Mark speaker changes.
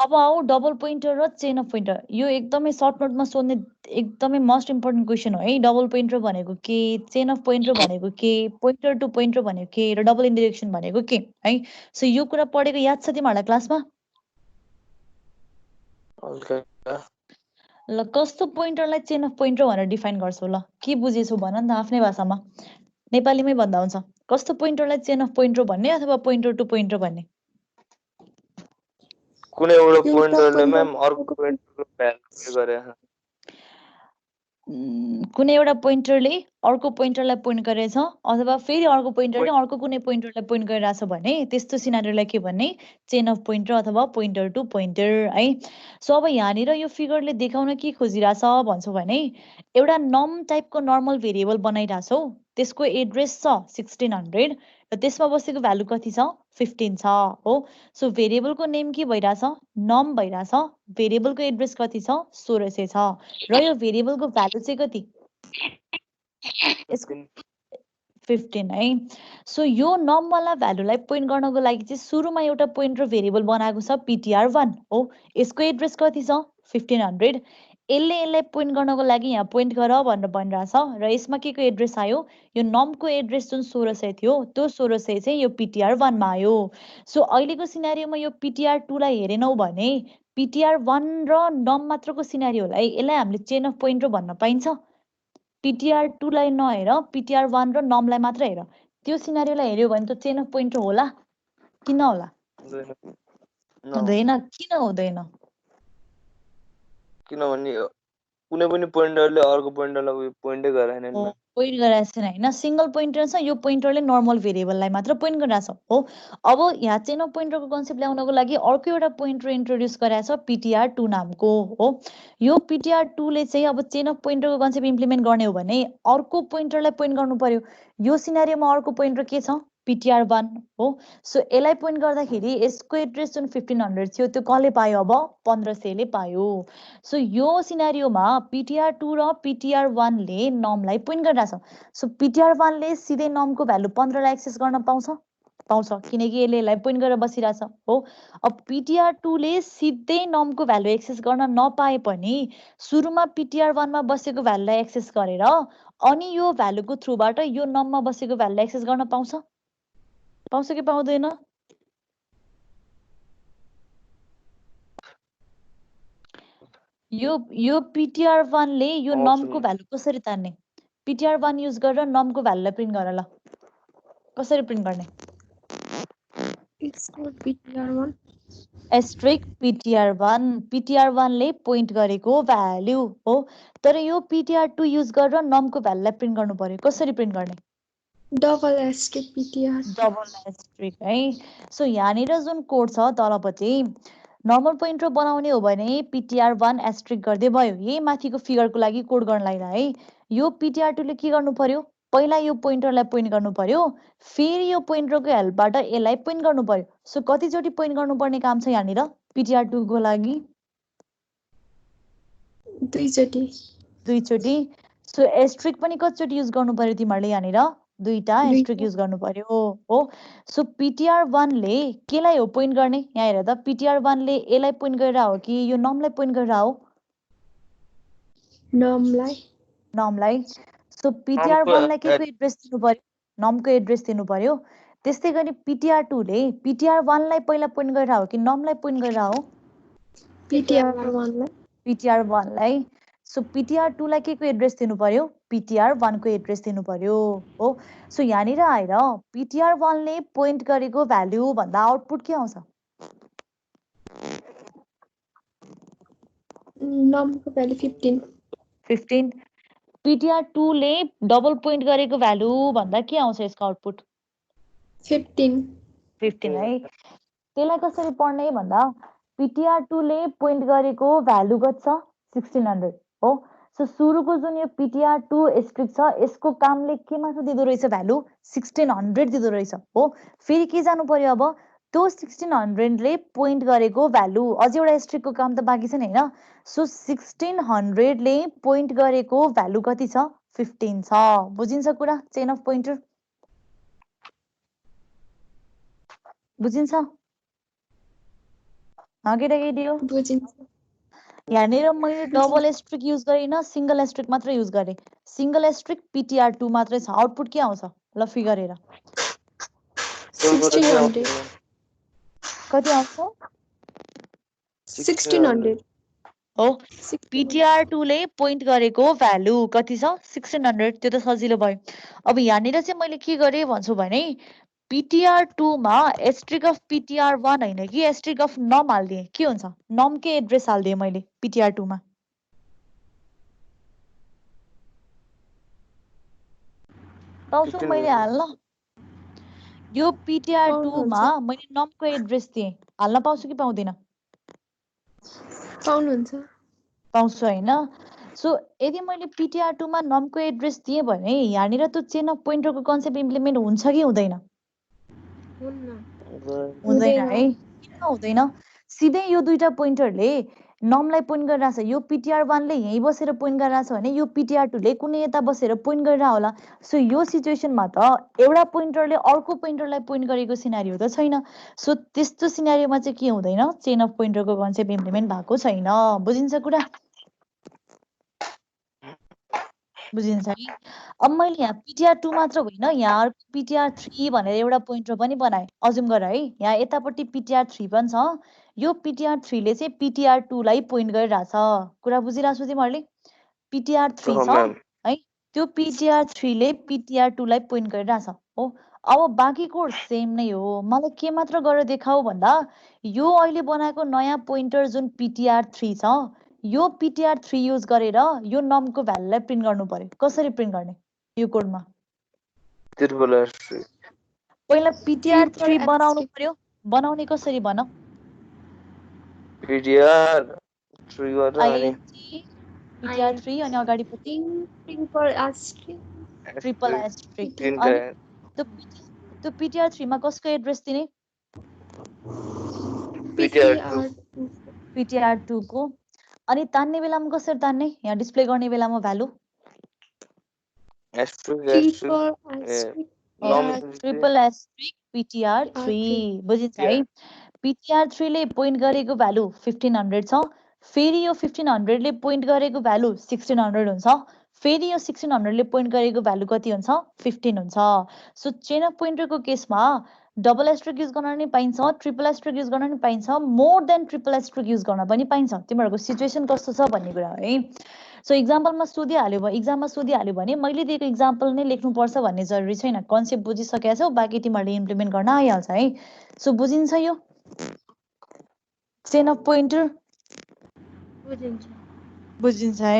Speaker 1: अब आऊ double pointer र चेन अफ पोइन्टर। यो एकदमै सर्ट नोटमा सोध्ने एकदमै मोस्ट इम्पोर्टेन्ट क्वेसन हो है। डबल पोइन्टर भनेको के, चेन अफ पोइन्टर भनेको के, पोइन्टर टु पोइन्टर भनेको के र डबल इन्डिरेक्सन भनेको के है। सो यो कुरा पढेको याद छ तिमीहरूलाई क्लासमा? ल कस्तो पोइन्टरलाई चेन अफ पोइन्टर भनेर डिफाइन गर्छौ? ल के बुझेछौ भन नि त आफ्नै भाषामा, नेपालीमै भन्दा हुन्छ। कस्तो पोइन्टरलाई चेन अफ पोइन्टर भन्ने अथवा पोइन्टर टु पोइन्टर भन्ने?
Speaker 2: कुनै एउटा पोइन्टरले म्याम अर्को पोइन्टरको भ्यालु गरे।
Speaker 1: कुनै एउटा पोइन्टरले अर्को पोइन्टरलाई पोइन्ट गरेछ अथवा फेरि अर्को पोइन्टरले अर्को कुनै पोइन्टरलाई पोइन्ट गरिरहेछ भने त्यस्तो सिनारीलाई के भन्ने? चेन अफ पोइन्टर अथवा पोइन्टर टु पोइन्टर है। सो अब यहाँनिर यो फिगरले देखाउन के खोजिरहेछ भन्छौ भने एउटा नम टाइपको नर्मल भेरिएबल बनाइरहेछौ, त्यसको एड्रेस छ 1600 र त्यसमा बसेको भ्यालु कति छ? 15 छ हो। सो भेरिएबलको नेम के भइरहेछ? नम भइरहेछ। भेरिएबलको एड्रेस कति छ? 1600 छ र यो भेरिएबलको भ्यालु चाहिँ कति? यसको 15 है। सो यो नमवाला भ्यालुलाई पोइन्ट गर्नको लागि चाहिँ सुरुमा एउटा पोइन्टर भेरिएबल बनाएको छ ptr1 हो। यसको एड्रेस कति छ? 1500। यसलाई पोइन्ट गर्नको लागि यहाँ पोइन्ट गर भनेर भनिरहेछ र यसमा के को एड्रेस आयो? यो नमको एड्रेस जुन 1600 थियो त्यो 1600 चाहिँ यो ptr1 मा आयो। सो अहिलेको सिनारीयोमा यो ptr2 लाई हेरेनौ भने ptr1 र नम मात्रको सिनारीयोलाई यसलाई हामीले चेन अफ पोइन्टर भन्न पाइन्छ? ptr2 लाई नहेर, ptr1 र नमलाई मात्र हेर। त्यो सिनारीयोलाई हेर्यो भने त चेन अफ पोइन्टर होला कि नहोला? हुँदैन। किन हुँदैन?
Speaker 2: किनभने कुनै पनि पोइन्टरले अर्को पोइन्टरलाई पोइन्टै गराएन नि।
Speaker 1: पोइन्ट गराएको छैन हैन, सिंगल पोइन्टर छ। यो पोइन्टरले नर्मल भेरिएबललाई मात्र पोइन्ट गरिरहेछ हो। अब यहाँ चेन अफ पोइन्टरको कन्सेप्ट ल्याउनको लागि अर्को एउटा पोइन्टर इन्ट्रोड्युस गराएको छ ptr2 नामको हो। यो ptr2 ले चाहिँ अब चेन अफ पोइन्टरको कन्सेप्ट इम्प्लिमेन्ट गर्ने हो भने अर्को पोइन्टरलाई पोइन्ट गर्नु पर्यो। यो सिनारीयोमा अर्को पोइन्टर के छ? ptr1 हो। सो यसलाई पोइन्ट गर्दाखेरि यसको एड्रेस जुन 1500 थियो त्यो कसले पायो? अब 1500 ले पायो। सो यो सिनारीयोमा ptr2 र ptr1 ले नमलाई पोइन्ट गरिरहेछ। सो ptr1 ले सिधै नमको भ्यालु 15 लाई एक्सेस गर्न पाउँछ? पाउँछ, किनकि यसलाई पोइन्ट गरेर बसिरहेछ हो। अब ptr2 ले सिधै नमको भ्यालु एक्सेस गर्न नपाए पनि सुरुमा ptr1 मा बसेको भ्यालुलाई एक्सेस गरेर अनि यो भ्यालुको थ्रुबाट यो नममा बसेको भ्यालुलाई एक्सेस गर्न पाउँछ? पाउँछ कि पाउँदैन? यो ptr1 ले यो नमको भ्यालु कसरी तान्ने? ptr1 युज गरेर नमको भ्यालुलाई प्रिन्ट गर। ल कसरी प्रिन्ट गर्ने? एस्ट्रिक ptr1, ptr1 ले पोइन्ट गरेको भ्यालु हो। तर यो ptr2 युज गरेर नमको भ्यालुलाई प्रिन्ट गर्नु पर्यो। कसरी प्रिन्ट गर्ने?
Speaker 3: Double asterisk ptr,
Speaker 1: double asterisk है। सो यहाँनिर जुन कोड छ तलपट्टि नर्मल पोइन्टर बनाउने हो भने ptr1 एस्ट्रिक गर्दै भयो। यही माथिको फिगरको लागि कोड गर्नलाई है। यो ptr2 ले के गर्नु पर्यो? पहिला यो पोइन्टरलाई पोइन्ट गर्नु पर्यो, फेरि यो पोइन्टरको हेल्पबाट यसलाई पोइन्ट गर्नु पर्यो। सो कतिचोटि पोइन्ट गर्नुपर्ने काम छ यहाँनिर ptr2 को लागि? दुईचोटि। सो एस्ट्रिक पनि कतिचोटि युज गर्नु पर्यो तिमीहरूले यहाँनिर? दुईटा एस्ट्रिक युज गर्नु पर्यो हो। सो ptr1 ले केलाई हो पोइन्ट गर्ने? यहाँ हेर त, ptr1 ले यसलाई पोइन्ट गरेर हो कि यो नमलाई पोइन्ट गरेर हो? नमलाई। सो ptr1 लाई के को एड्रेस दिनु पर्यो? नमको एड्रेस दिनु पर्यो। त्यस्तै गरी ptr2 ले ptr1 लाई पहिला पोइन्ट गरेर हो कि नमलाई पोइन्ट गरेर हो? ptr1 लाई। सो ptr2 लाई के को एड्रेस दिनु पर्यो? ptr1 को एड्रेस दिनु पर्यो हो। सो यहाँनिर आएर ptr1 ले पोइन्ट गरेको भ्यालु भन्दा आउटपुट के आउँछ?
Speaker 3: नमको भ्यालु
Speaker 1: 15। ptr2 ले डबल पोइन्ट गरेको भ्यालु भन्दा के आउँछ यसको आउटपुट? 15 है। त्यसलाई कसरी पढ्ने भन्दा ptr2 ले पोइन्ट गरेको भ्यालु कति छ? 1600 हो। सो सुरुको जुन यो ptr2 एस्ट्रिक छ यसको कामले के मात्र दिँदो रहेछ? भ्यालु 1600 दिँदो रहेछ हो। फेरि के जानु पर्यो? अब त्यो 1600 ले पोइन्ट गरेको भ्यालु, अझै एउटा एस्ट्रिकको काम त बाँकी छ नि हैन? सो 1600 ले पोइन्ट गरेको भ्यालु कति छ? 15 छ। बुझिन्छ कुरा? चेन अफ पोइन्टर बुझिन्छ? केटाकेटी हो
Speaker 3: बुझिन्छ
Speaker 1: यहाँनिर मैले डबल एस्ट्रिक युज गरिन सिंगल एस्ट्रिक मात्र युज गरेँ सिंगल एस्ट्रिक PTR2 मात्रै छ आउटपुट के आउँछ ल फिगर हेर
Speaker 3: 1600
Speaker 1: कति आउँछ
Speaker 3: 1600
Speaker 1: हो PTR2 ले पोइन्ट गरेको भ्यालु कति छ 1600 त्यो त सजिलो भयो अब यहाँनिर चाहिँ मैले के गरेँ भन्छु भने PTR2 मा एस्ट्रिक अफ PTR1 हैन कि एस्ट्रिक अफ नम हाल्दिएँ के हुन्छ नमकै एड्रेस हाल्दिएँ मैले PTR2 मा पाउँछु मैले हाल्न यो PTR2 मा मैले नमको एड्रेस दिएँ हाल्न पाउँछु कि पाउँदिन
Speaker 3: पाउनुहुन्छ
Speaker 1: पाउँछु हैन सो यदि मैले PTR2 मा नमको एड्रेस दिएँ भने यहाँनिर त्यो चेन अफ पोइन्टरको कन्सेप्ट इम्प्लिमेन्ट हुन्छ कि हुँदैन हुँदैन है किन हुँदैन सिधै यो दुईटा पोइन्टरले नमलाई पोइन्ट गरिरहेछ यो PTR1 ले यही बसेर पोइन्ट गरिरहेछ भने यो PTR2 ले कुनै यता बसेर पोइन्ट गरिरह होला सो यो सिचुएसनमा त एउटा पोइन्टरले अर्को पोइन्टरलाई पोइन्ट गरेको सिनारियो त छैन सो त्यस्तो सिनारियोमा चाहिँ के हुँदैन चेन अफ पोइन्टरको कन्सेप्ट इम्प्लिमेन्ट भएको छैन बुझिन्छ कुरा बुझिन्छ है अब मैले यहाँ PTR2 मात्र होइन यहाँ PTR3 भनेर एउटा पोइन्टर पनि बनाएँ अजुम गर है यहाँ यतापट्टि PTR3 पनि छ यो PTR3 ले चाहिँ PTR2 लाई पोइन्ट गरिरहेछ कुरा बुझिरहेको छु तिमीहरूले PTR3 छ है त्यो PTR3 ले PTR2 लाई पोइन्ट गरिरहेछ हो अब बाँकी कोड सेम नै हो मलाई के मात्र गरेर देखाऊ भन्दा यो अहिले बनाएको नयाँ पोइन्टर जुन PTR3 छ यो PTR3 युज गरेर यो नमको भ्यालुलाई प्रिन्ट गर्नु पर्यो कसरी प्रिन्ट गर्ने यो कोडमा पहिला PTR3 बनाउनु पर्यो बनाउने कसरी भन
Speaker 2: PTR3 गर्दा
Speaker 1: PTR3 अनि अगाडिपट्टि ट्रिपल एस्ट्रिक अनि त्यो PTR3 मा कसको एड्रेस दिने PTR2 को अनि तान्ने बेलामा कसरी तान्ने यहाँ डिस्प्ले गर्ने बेलामा भ्यालु ट्रिपल एस्ट्रिक PTR3 बुझिन्छ है PTR3 ले पोइन्ट गरेको भ्यालु 1500 छ फेरि यो 1500 ले पोइन्ट गरेको भ्यालु 1600 हुन्छ फेरि यो 1600 ले पोइन्ट गरेको भ्यालु कति हुन्छ 15 हुन्छ सो चेन अफ पोइन्टरको केसमा डबल एस्ट्रिक युज गर्न नि पाइन्छ ट्रिपल एस्ट्रिक युज गर्न नि पाइन्छ more than triple asterisk use गर्न पनि पाइन्छ तिमीहरूको सिचुएसन कस्तो छ भन्ने कुरा है सो इक्जाम्पलमा सोधिहाल्यो भने मैले दिएको इक्जाम्पल नै लेख्नुपर्छ भन्ने जरुरी छैन कन्सेप्ट बुझिसकेका छौ बाँकी तिमीहरूले इम्प्लिमेन्ट गर्न आइहाल्छ है सो बुझिन्छ यो चेन अफ पोइन्टर बुझिन्छ है